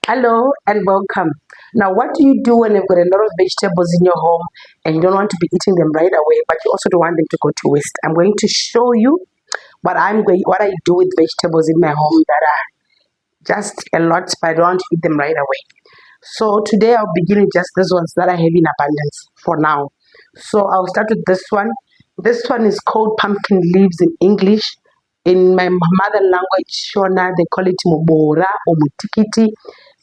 Hello and welcome. Now, what do you do when you've got a lot of vegetables in your home and you don't want to be eating them right away, but you also don't want them to go to waste? I'm going to show you what I do with vegetables in my home that are just a lot, but I don't want to eat them right away. So today I'll begin with just these ones that I have in abundance for now. So I'll start with this one. This one is called pumpkin leaves in English. In my mother language, Shona, they call it mubora or mutikiti.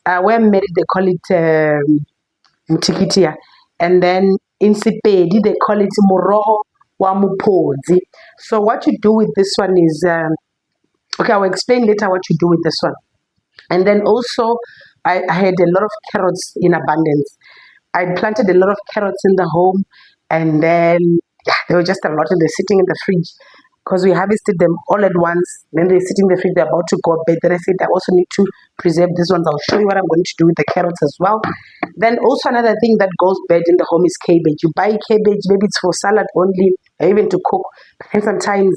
Where married, they call it mutikiti. Yeah. And then in Sipedi, they call it moroho wa mupodzi. So what you do with this one is, okay, I'll explain later what you do with this one. And then also, I had a lot of carrots in abundance. I planted a lot of carrots in the home, and then there were just a lot, and they're sitting in the fridge because we harvested them all at once. Then they're sitting in the fridge, they're about to go bed. Then I said, I also need to preserve these ones. I'll show you what I'm going to do with the carrots as well. Then also another thing that goes bad in the home is cabbage. You buy cabbage, maybe it's for salad only, or even to cook. And sometimes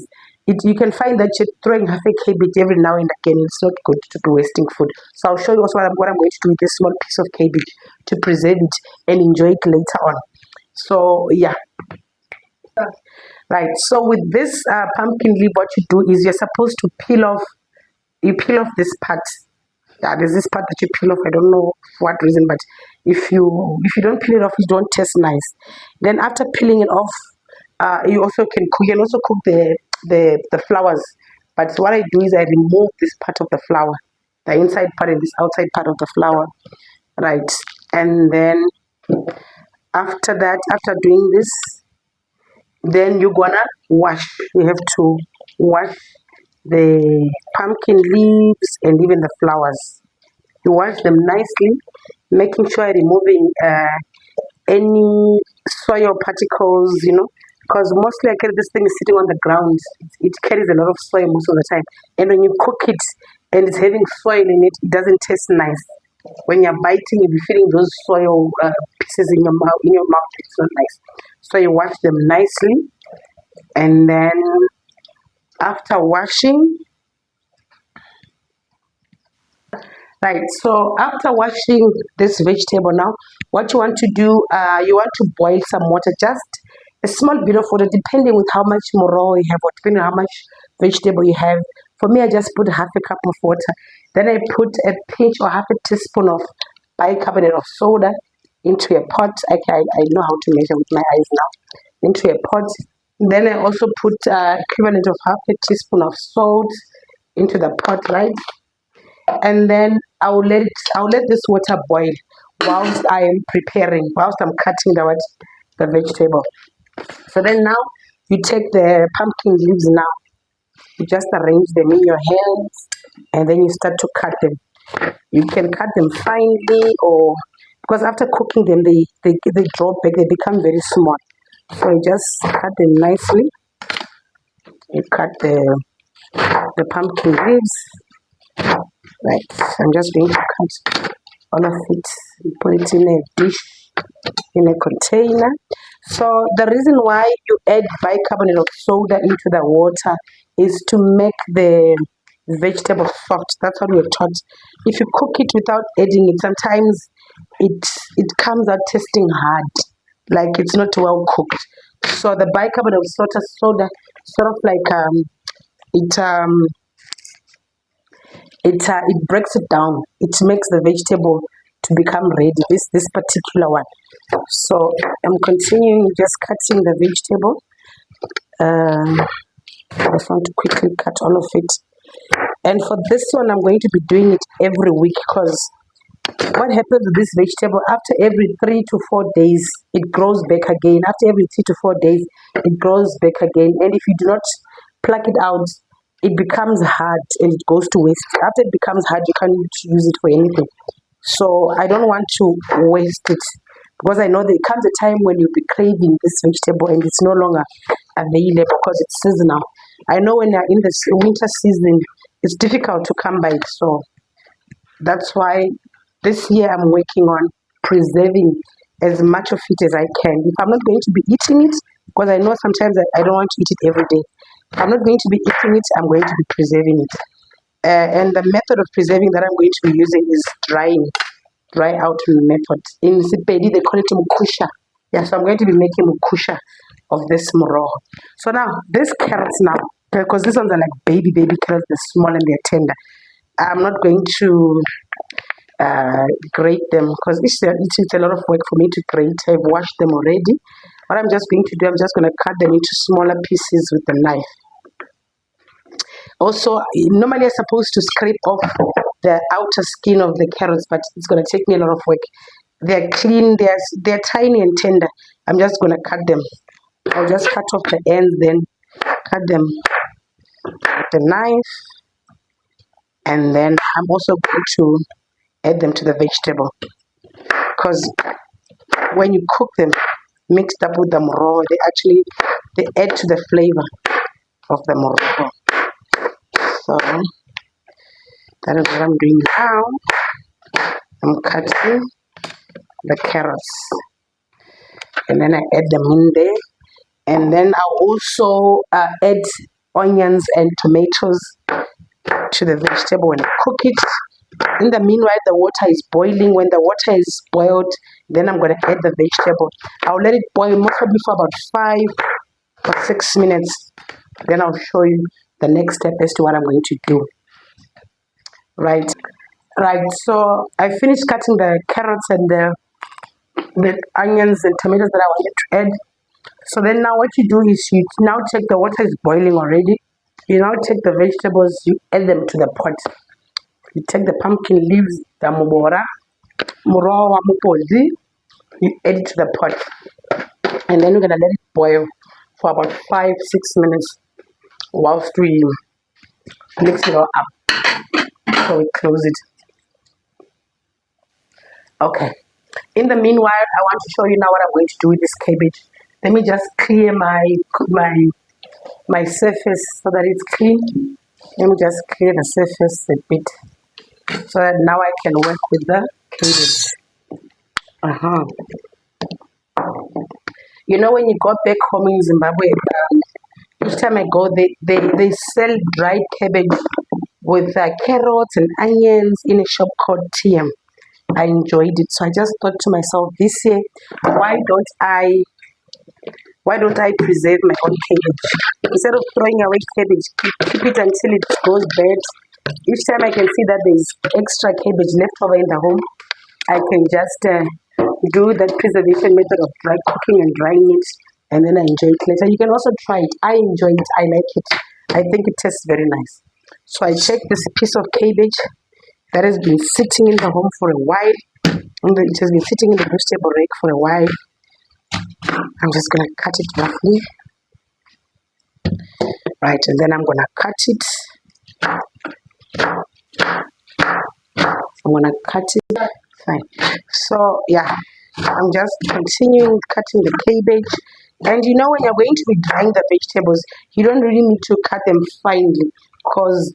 you can find that you're throwing half a cabbage every now and again. It's not good to be wasting food. So I'll show you also what I'm going to do with this small piece of cabbage to preserve it and enjoy it later on. So yeah. Right. So with this pumpkin leaf, what you do is you're supposed to peel off. You peel off this part. Yeah, there's this part that you peel off. I don't know for what reason, but if you don't peel it off, it don't taste nice. Then after peeling it off, you also can cook. You can also cook the flowers. But what I do is I remove this part of the flower, the inside part and this outside part of the flower, right? And then after that, after doing this, then you're gonna wash. You have to wash the pumpkin leaves and even the flowers. You wash them nicely, making sure you're removing any soil particles, because mostly this thing is sitting on the ground. It carries a lot of soil most of the time. And when you cook it and it's having soil in it, it doesn't taste nice. When you're biting, you'll be feeling those soil pieces in your mouth, it's not nice. So you wash them nicely, and then after washing, right, so after washing this vegetable now, what you want to do, you want to boil some water, just a small bit of water, depending with how much moro you have or depending on how much vegetable you have. For me, I just put half a cup of water. Then I put a pinch or half a teaspoon of bicarbonate of soda into a pot. Okay, I know how to measure with my eyes now. Into a pot. Then I also put equivalent of half a teaspoon of salt into the pot, right? And then I'll let this water boil whilst whilst I'm cutting the vegetable. So then now you take the pumpkin leaves now, you just arrange them in your hands and then you start to cut them. You can cut them finely, or because after cooking them they drop back, they become very small. So you just cut them nicely. You cut the pumpkin leaves. Right. I'm just going to cut all of it and put it in a dish, in a container. So the reason why you add bicarbonate of soda into the water is to make the vegetable soft. That's what we're taught. If you cook it without adding it, sometimes it comes out tasting hard, like it's not well cooked. So the bicarbonate of soda sort of like it it breaks it down. It makes the vegetable to become ready. This particular one. So I'm continuing just cutting the vegetable. I just want to quickly cut all of it. And for this one, I'm going to be doing it every week because what happens with this vegetable, after every 3 to 4 days, it grows back again. After every 3 to 4 days, it grows back again. And if you do not pluck it out, it becomes hard and it goes to waste. After it becomes hard, you can't use it for anything. So I don't want to waste it because I know there comes a time when you'll be craving this vegetable and it's no longer available because it's seasonal. I know when you're in the winter season, it's difficult to come by it. So that's why this year I'm working on preserving as much of it as I can. If I'm not going to be eating it, because I know sometimes I don't want to eat it every day. If I'm not going to be eating it, I'm going to be preserving it. and the method of preserving that I'm going to be using is dry out method. In Sepedi, they call it mukusha. Yeah, so I'm going to be making mukusha of this moro. So now, these carrots now, because these ones are like baby carrots, they're small and they're tender. I'm not going to grate them because it's a lot of work for me to grate. I've washed them already. What I'm just going to do, I'm just going to cut them into smaller pieces with the knife. Also, normally I'm supposed to scrape off the outer skin of the carrots, but it's going to take me a lot of work. They're clean, they're tiny and tender. I'm just going to cut them. I'll just cut off the ends, then cut them with the knife. And then I'm also going to add them to the vegetable. Because when you cook them, mixed up with the moro, they add to the flavor of the moro. So that is what I'm doing now. I'm cutting the carrots and then I add them in there, and then I'll also add onions and tomatoes to the vegetable and cook it. In the meanwhile, the water is boiling. When the water is boiled, then I'm going to add the vegetable. I'll let it boil most probably for about 5 or 6 minutes. Then I'll show you the next step as to what I'm going to do. Right, so I finished cutting the carrots and the onions and tomatoes that I wanted to add. So then now what you do is you now check the water is boiling already. You now take the vegetables, you add them to the pot. You take the pumpkin leaves, the mubora, murawa mupozi, you add it to the pot. And then you're going to let it boil for about 5-6 minutes whilst we mix it all up. So we close it. Okay. In the meanwhile, I want to show you now what I'm going to do with this cabbage. Let me just clear my surface so that it's clean. Let me just clear the surface a bit so that now I can work with the cabbage. You know, when you go back home in Zimbabwe, each time I go, they sell dried cabbage with carrots and onions in a shop called TM. I enjoyed it, so I just thought to myself this year, why don't I preserve my own cabbage? Instead of throwing away cabbage, keep it until it goes bad. Each time I can see that there's extra cabbage left over in the home, I can just do that preservation method of dry cooking and drying it, and then I enjoy it later. You can also try it. I enjoy it. I like it. I think it tastes very nice. So I check this piece of cabbage that has been sitting in the home for a while. It has been sitting in the vegetable rake for a while. I'm just going to cut it roughly. Right, and then I'm going to cut it. I'm going to cut it. Fine. So, yeah, I'm just continuing cutting the cabbage. And you know, when you're going to be drying the vegetables, you don't really need to cut them finely because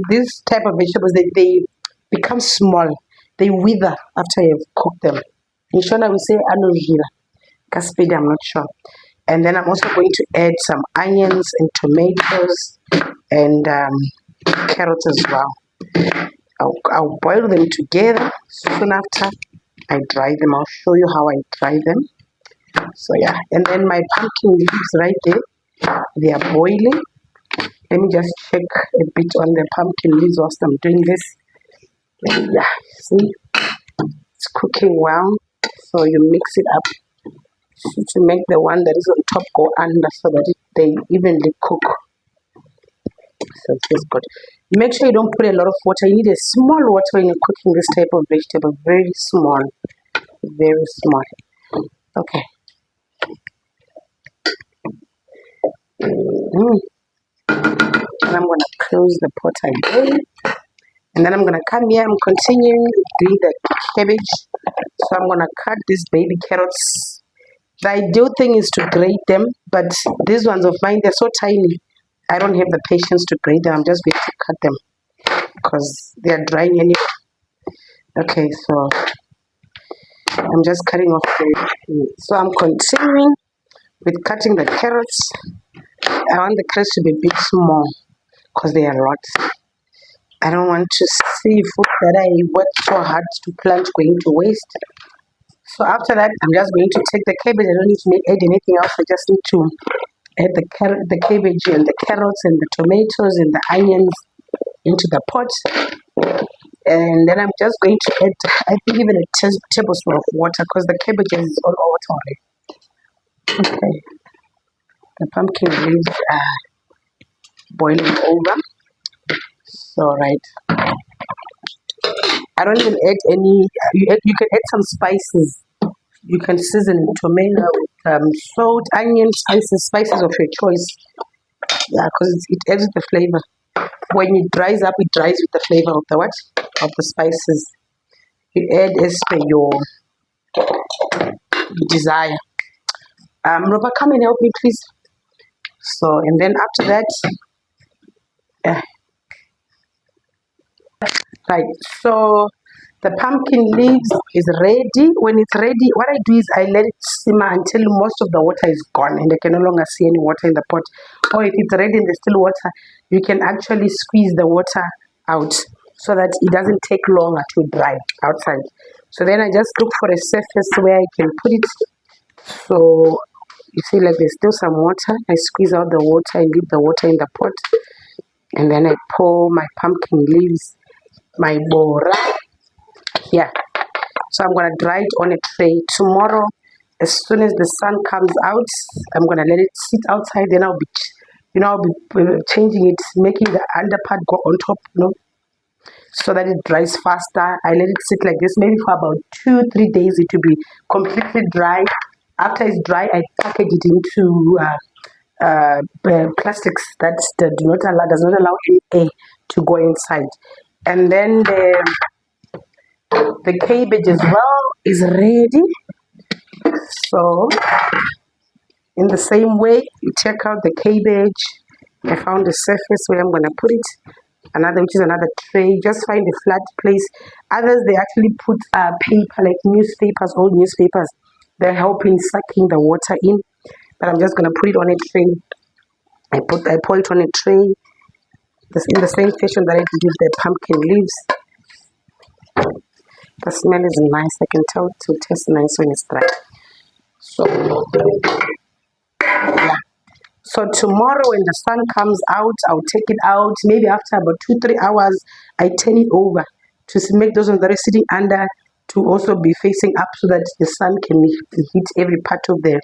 this type of vegetables, they become small. They wither after you've cooked them. In Shona, we say anojira. Caspedi, I'm not sure. And then I'm also going to add some onions and tomatoes and carrots as well. I'll boil them together. Soon after I dry them, I'll show you how I dry them. So yeah, and then my pumpkin leaves right there, they are boiling. Let me just check a bit on the pumpkin leaves whilst I'm doing this. Yeah, see, it's cooking well. So you mix it up to make the one that is on top go under so that they evenly cook. So it feels good. Make sure you don't put a lot of water. You need a small water when you're cooking this type of vegetable. Very small. Very small. Okay. And I'm going to close the pot again. And then I'm going to come here. I'm continuing doing the cabbage. So I'm going to cut these baby carrots. The ideal thing is to grate them. But these ones of mine, they're so tiny. I don't have the patience to grate them. I'm just going to cut them because they are drying anyway. Okay, so I'm just cutting off the... So I'm continuing with cutting the carrots. I want the carrots to be a bit small because they are a lot. I don't want to see food that I worked so hard to plant going to waste. So after that, I'm just going to take the cabbage. I don't need to add anything else. I just need to add the cabbage and the carrots and the tomatoes and the onions into the pot. And then I'm just going to add, I think, even a tablespoon of water because the cabbage is all water already. Okay, the pumpkin leaves are boiling over. So right, I don't even add any. You can add some spices. You can season tomato with salt, onion, spices of your choice. Yeah, because it adds the flavor. When it dries up, it dries with the flavor of the what? Of the spices. You add as per your desire. Robert, come and help me, please. So, and then after that, uh, right. So the pumpkin leaves is ready. When it's ready, what I do is I let it simmer until most of the water is gone and I can no longer see any water in the pot. Or if it's ready and there's still water, you can actually squeeze the water out so that it doesn't take longer to dry outside. So then I just look for a surface where I can put it. So you see, like there's still some water. I squeeze out the water and leave the water in the pot. And then I pour my pumpkin leaves, my bora. Yeah. So I'm gonna dry it on a tray. Tomorrow, as soon as the sun comes out, I'm gonna let it sit outside. Then I'll be changing it, making the underpart go on top, so that it dries faster. I let it sit like this, maybe for about 2-3 days. It will be completely dry. After it's dry, I package it into plastics that does not allow any air to go inside. And then the cabbage as well is ready. So in the same way, you check out the cabbage. I found a surface where I'm gonna put it. Which is another tray. Just find a flat place. Others they actually put paper, like newspapers, old newspapers. They're helping sucking the water in. But I'm just gonna put it on a tray. I pour it on a tray. In the same fashion that I did with the pumpkin leaves. The smell is nice. I can tell it will taste nice when it's dry. So yeah. So tomorrow when the sun comes out, I'll take it out. Maybe after about 2-3 hours, I turn it over to make those ones that are sitting under to also be facing up so that the sun can hit every part of the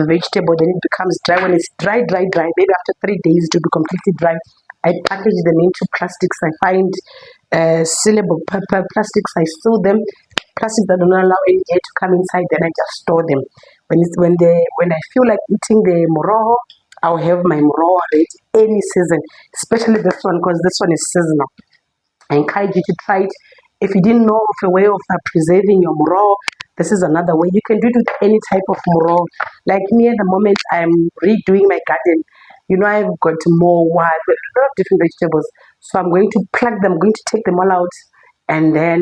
vegetable. Then it becomes dry. When it's dry, maybe after 3 days it will be completely dry. I package them into plastics. I find sealable paper plastics. I seal them. Plastics that do not allow any air to come inside. Then I just store them. When I feel like eating the moroho, I'll have my moroho ready any season, especially this one because this one is seasonal. I encourage you to try it. If you didn't know of a way of preserving your moroho, this is another way. You can do it with any type of moroho. Like me at the moment, I'm redoing my garden. I've got more wild, a lot of different vegetables. So I'm going to pluck them, I'm going to take them all out, and then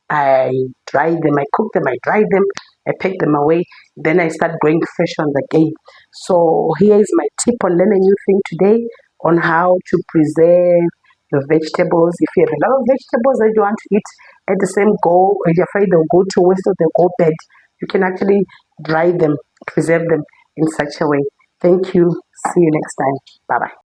I dry them, I cook them, I dry them, I pack them away. Then I start growing fresh on the game. So here is my tip on Learn a New Thing today on how to preserve your vegetables. If you have a lot of vegetables that you want to eat at the same go, if you're afraid they'll go to waste or they'll go bad, you can actually dry them, preserve them in such a way. Thank you. See you next time. Bye bye.